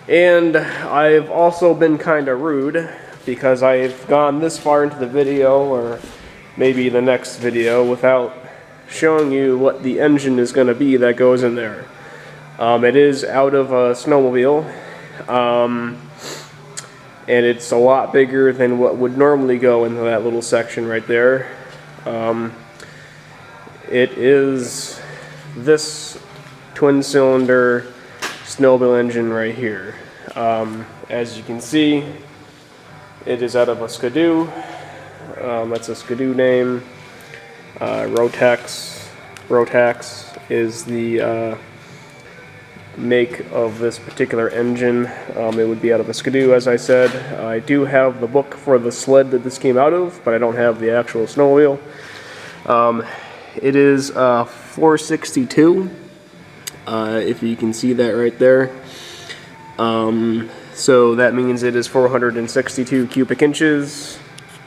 And I've also been kind of rude because I've gone this far into the video, or maybe the next video, without showing you what the engine is going to be that goes in there. It is out of a snowmobile, and it's a lot bigger than what would normally go into that little section right there. It is this twin-cylinder snowmobile engine right here. As you can see, it is out of a Skidoo. That's a Skidoo name. Rotax is the make of this particular engine. It would be out of a Skidoo, as I said. I do have the book for the sled that this came out of, but I don't have the actual snowmobile. It is 462, if you can see that right there. So that means it is 462 cubic inches.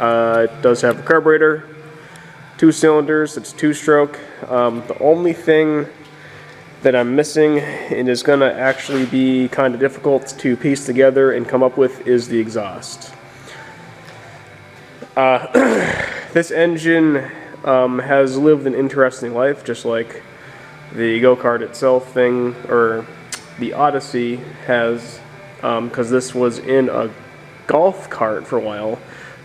It does have a carburetor, 2 cylinders, it's 2-stroke. The only thing that I'm missing, and is going to actually be kind of difficult to piece together and come up with, is the exhaust. This engine has lived an interesting life, just like the go-kart itself thing, or the Odyssey has, because this was in a golf cart for a while.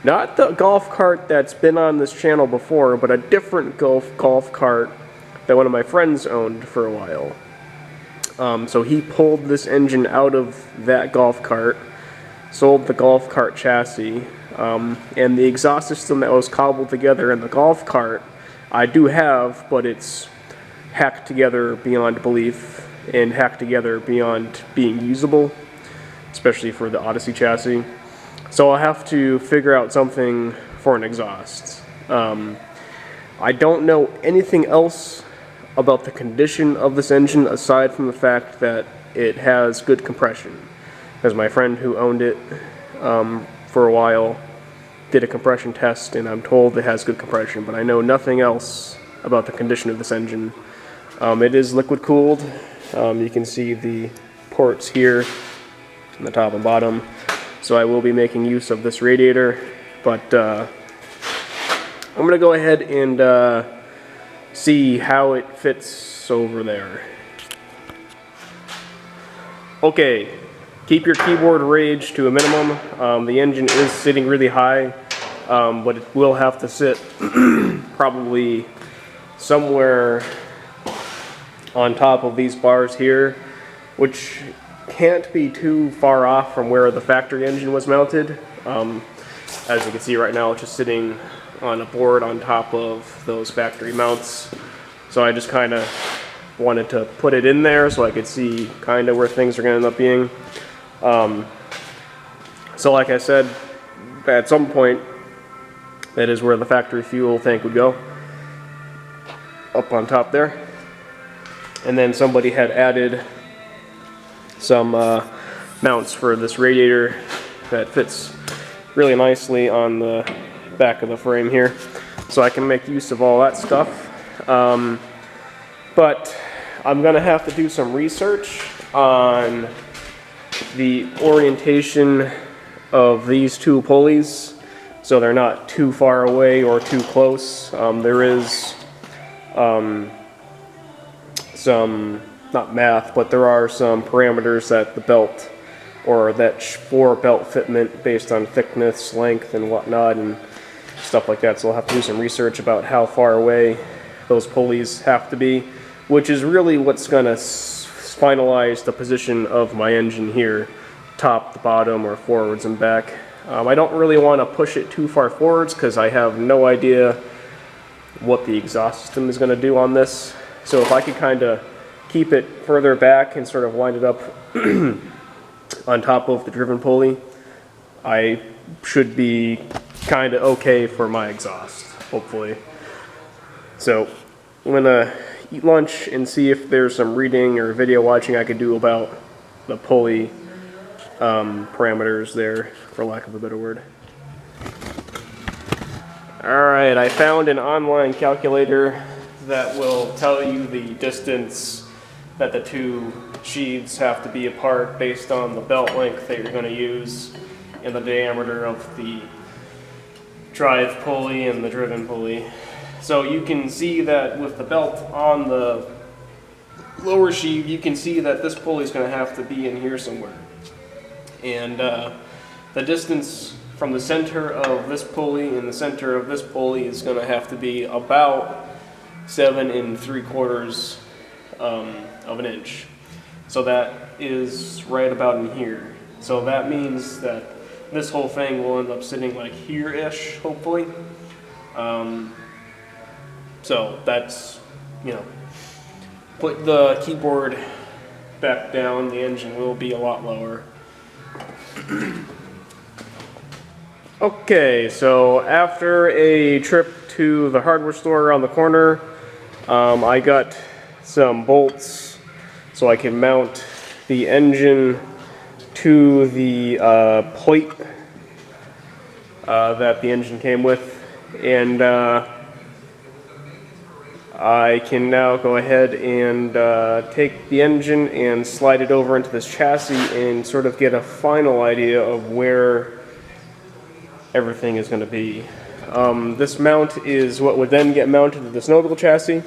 Not the golf cart that's been on this channel before, but a different golf cart that one of my friends owned for a while. So he pulled this engine out of that golf cart, sold the golf cart chassis, and the exhaust system that was cobbled together in the golf cart I do have, but it's hacked together beyond belief and hacked together beyond being usable, especially for the Odyssey chassis. So I'll have to figure out something for an exhaust. I don't know anything else about the condition of this engine aside from the fact that it has good compression, because my friend who owned it for a while did a compression test, and I'm told it has good compression, but I know nothing else about the condition of this engine. It is liquid cooled. You can see the ports here on the top and bottom, so I will be making use of this radiator, but I'm going to go ahead and see how it fits over there. Okay, keep your keyboard rage to a minimum. The engine is sitting really high, but it will have to sit probably somewhere on top of these bars here, which can't be too far off from where the factory engine was mounted. As you can see right now, it's just sitting on a board on top of those factory mounts. So I just kind of wanted to put it in there so I could see kind of where things are going to end up being. So like I said, at some point, that is where the factory fuel tank would go, up on top there. And then somebody had added some mounts for this radiator that fits really nicely on the back of the frame here, so I can make use of all that stuff. But I'm gonna have to do some research on the orientation of these two pulleys so they're not too far away or too close. There is some, not math, but there are some parameters that the belt, or that for belt fitment based on thickness, length, and whatnot, and stuff like that. So I'll have to do some research about how far away those pulleys have to be, which is really what's going to finalize the position of my engine here, top to bottom or forwards and back. I don't really want to push it too far forwards because I have no idea what the exhaust system is going to do on this. So if I could kind of keep it further back and sort of wind it up on top of the driven pulley, I should be kind of okay for my exhaust, hopefully. So I'm gonna eat lunch and see if there's some reading or video watching I could do about the pulley parameters there, for lack of a better word. Alright, I found an online calculator that will tell you the distance that the two sheaves have to be apart based on the belt length that you're going to use and the diameter of the drive pulley and the driven pulley. So you can see that with the belt on the lower sheave, you can see that this pulley is going to have to be in here somewhere. And the distance from the center of this pulley and the center of this pulley is going to have to be about 7 3/4 of an inch. So that is right about in here. So that means that this whole thing will end up sitting like here-ish, hopefully. So that's, you know, put the keyboard back down, the engine will be a lot lower. Okay, so after a trip to the hardware store around the corner, I got some bolts so I can mount the engine to the plate that the engine came with, and I can now go ahead and take the engine and slide it over into this chassis and sort of get a final idea of where everything is going to be. This mount is what would then get mounted to the snowmobile chassis.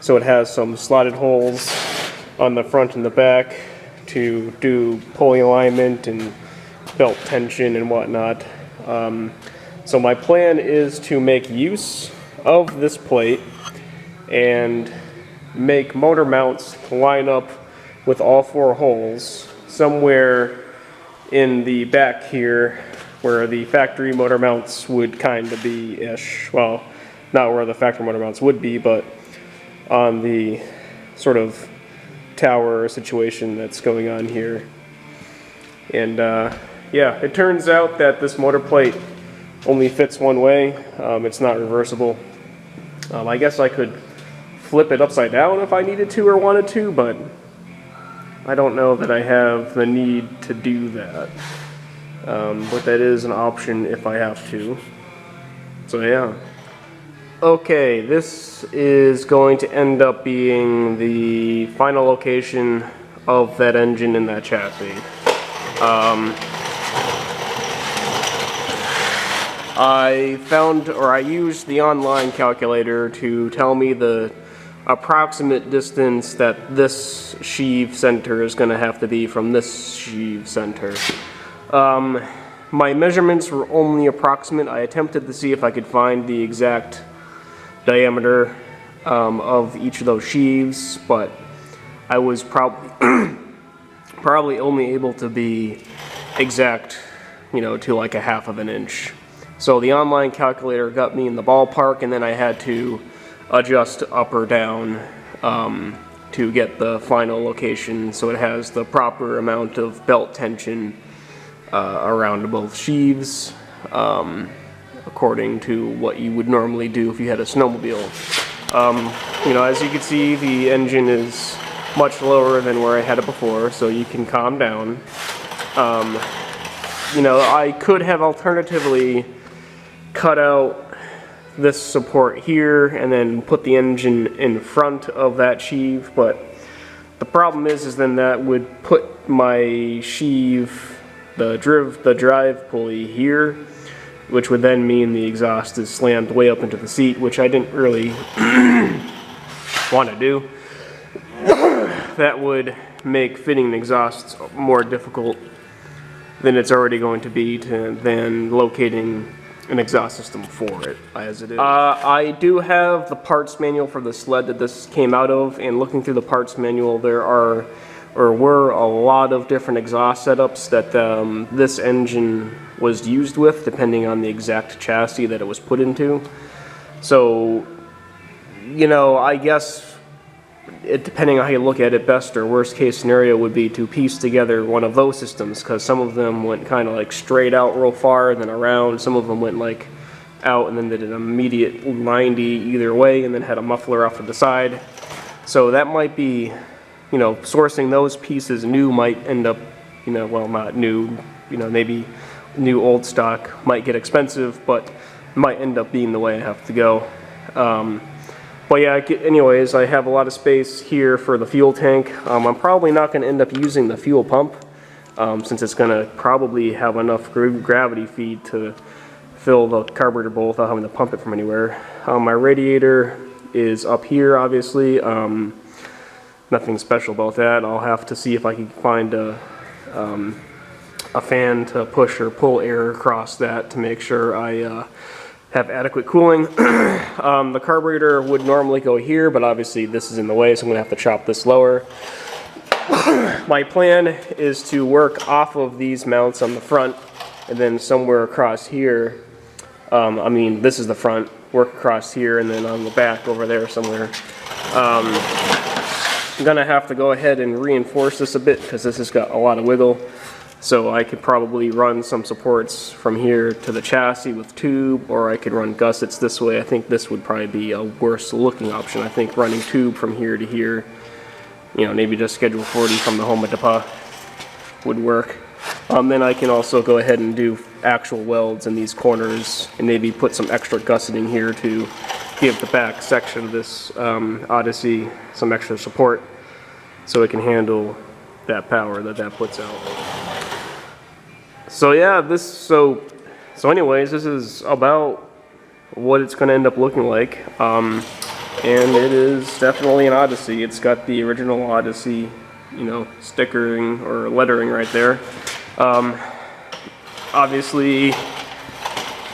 So it has some slotted holes on the front and the back to do pulley alignment and belt tension and whatnot. So my plan is to make use of this plate and make motor mounts to line up with all 4 holes somewhere in the back here where the factory motor mounts would kind of be-ish. Well, not where the factory motor mounts would be, but on the sort of tower situation that's going on here. And yeah, it turns out that this motor plate only fits one way. It's not reversible. I guess I could flip it upside down if I needed to or wanted to, but I don't know that I have the need to do that. But that is an option if I have to. So yeah. Okay, this is going to end up being the final location of that engine in that chassis. I used the online calculator to tell me the approximate distance that this sheave center is going to have to be from this sheave center. My measurements were only approximate. I attempted to see if I could find the exact diameter of each of those sheaves, but I was probably only able to be exact, you know, to like a 1/2 of an inch. So the online calculator got me in the ballpark, and then I had to adjust up or down to get the final location so it has the proper amount of belt tension around both sheaves, according to what you would normally do if you had a snowmobile. You know, as you can see, the engine is much lower than where I had it before, so you can calm down. You know, I could have alternatively cut out this support here and then put the engine in front of that sheave, but the problem is then that would put my sheave, the drive pulley here, which would then mean the exhaust is slammed way up into the seat, which I didn't really want to do. That would make fitting an exhaust more difficult than it's already going to be than locating an exhaust system for it, as it is. I do have the parts manual for the sled that this came out of, and looking through the parts manual, there were a lot of different exhaust setups that this engine was used with, depending on the exact chassis that it was put into. So, you know, I guess depending on how you look at it, best or worst case scenario would be to piece together one of those systems, because some of them went kind of like straight out real far and then around. Some of them went like out and then did an immediate 90 either way and then had a muffler off to the side. So that might be, you know, sourcing those pieces new might end up, you know, well, not new, you know, maybe new old stock might get expensive, but might end up being the way I have to go. But yeah, anyways, I have a lot of space here for the fuel tank. I'm probably not going to end up using the fuel pump since it's going to probably have enough gravity feed to fill the carburetor bowl without having to pump it from anywhere. My radiator is up here, obviously. Nothing special about that. I'll have to see if I can find a fan to push or pull air across that to make sure I have adequate cooling. The carburetor would normally go here, but obviously this is in the way, so I'm going to have to chop this lower. My plan is to work off of these mounts on the front, and then somewhere across here, I mean this is the front, work across here, and then on the back over there somewhere. I'm going to have to go ahead and reinforce this a bit because this has got a lot of wiggle. So I could probably run some supports from here to the chassis with tube, or I could run gussets this way. I think this would probably be a worse looking option. I think running tube from here to here, you know, maybe just schedule 40 from the home of Dapa would work. Then I can also go ahead and do actual welds in these corners and maybe put some extra gusseting here to give the back section of this Odyssey some extra support so it can handle that power that puts out. So yeah, so anyways, this is about what it's going to end up looking like, and it is definitely an Odyssey. It's got the original Odyssey, you know, stickering or lettering right there. Obviously,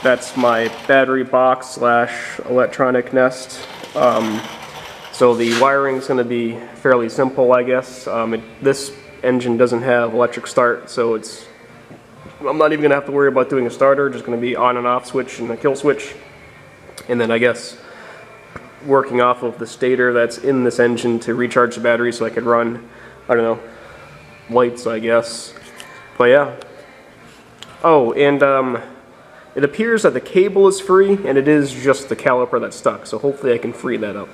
that's my battery box slash electronic nest. So the wiring is going to be fairly simple, I guess. This engine doesn't have electric start, so I'm not even going to have to worry about doing a starter. Just going to be on and off switch and a kill switch. And then I guess working off of the stator that's in this engine to recharge the battery so I could run, I don't know, lights, I guess. But yeah. Oh, and it appears that the cable is free, and it is just the caliper that's stuck, so hopefully I can free that up.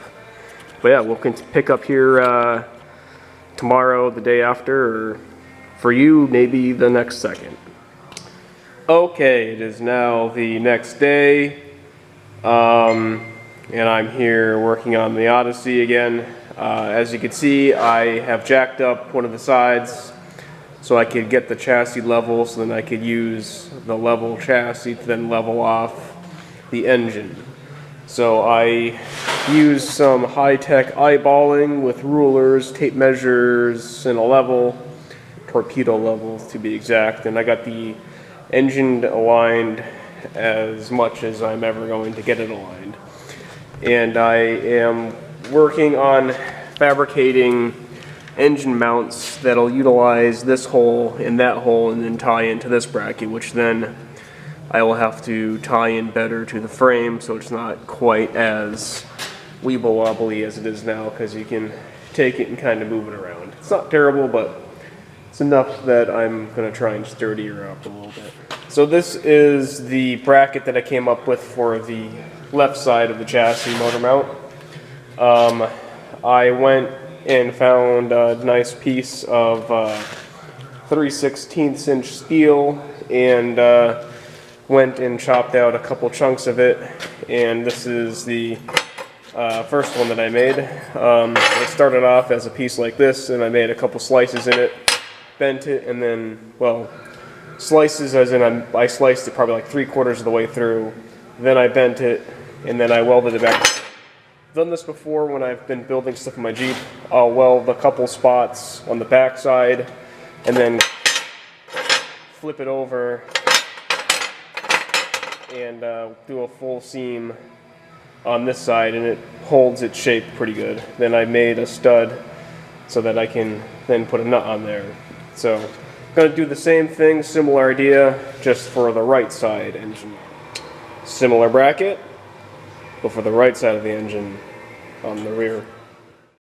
But yeah, we'll pick up here tomorrow, the day after, or for you, maybe the next second. Okay, it is now the next day, and I'm here working on the Odyssey again. As you can see, I have jacked up one of the sides so I could get the chassis level, so then I could use the level chassis to then level off the engine. So I used some high-tech eyeballing with rulers, tape measures, and a level, torpedo level to be exact, and I got the engine aligned as much as I'm ever going to get it aligned. And I am working on fabricating engine mounts that'll utilize this hole and that hole and then tie into this bracket, which then I will have to tie in better to the frame so it's not quite as weeble-wobbly as it is now, because you can take it and kind of move it around. It's not terrible, but it's enough that I'm going to try and sturdier up a little bit. So this is the bracket that I came up with for the left side of the chassis motor mount. I went and found a nice piece of 3/16 inch steel and went and chopped out a couple chunks of it, and this is the first one that I made. It started off as a piece like this, and I made a couple slices in it, bent it, and then, well, slices as in I sliced it probably like 3/4 of the way through, then I bent it, and then I welded it back. I've done this before when I've been building stuff in my Jeep. I'll weld a couple spots on the back side, and then flip it over and do a full seam on this side, and it holds its shape pretty good. Then I made a stud so that I can then put a nut on there. So I'm going to do the same thing, similar idea, just for the right side engine. Similar bracket, but for the right side of the engine on the rear.